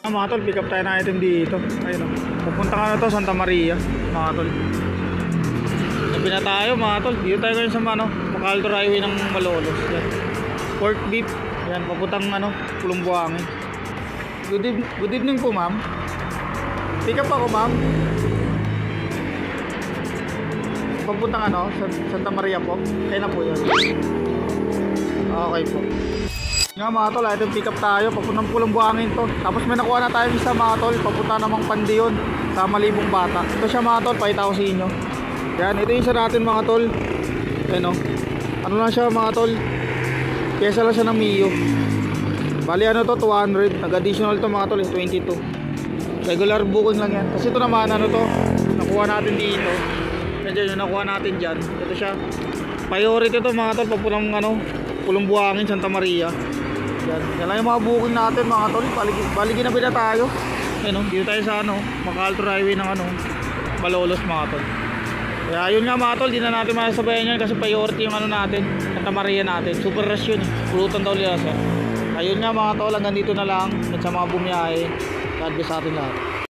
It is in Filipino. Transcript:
Mga tol, pick up tayo ng item dito. Ayun o. Pupunta ka na to, Santa Maria. Mga tol. Sabi na tayo mga tol. Dito tayo ngayon sa Macalto Highway ng Malolos. Yan. Pork beef. Yan, papuntang Pulumbuangin. Good evening po ma'am. Pick up ako ma'am. Papuntang Santa Maria po. Kaya na po yun. Okay po. Nga mga tol, item pick up tayo. Papuntang Pulumbuangin to. Tapos may nakuha na tayo isa mga tol. Papunta namang Pandion sa Malibong Bata. Ito siya mga tol, pakita ko sa inyo. Yan, ito yung isa natin mga tol. Ayun o. Ano lang siya mga tol. Pyesa lang siya ng Mio. Bali to, 200. Nag-additional to mga tol, 22. Regular booking lang yan. Kasi ito naman to, nakuha natin dito. Medyo yung nakuha natin dyan. Ito siya. Priority to mga tol. Papulang Pulumbuangin, Santa Maria. Yan lang yung mga booking natin mga tol. Baligin na bila tayo. Ayun dito tayo sa Macalto Highway ng Malolos mga tol. Kaya yun nga mga tol, di na natin masasabayan yan kasi priority yung natin, Santa Maria natin. Super rush yun. Pulutan daw liasa. Ayun nga mga tol, hanggang dito na lang. At sa mga bumiyahe, God bless sa atin lahat.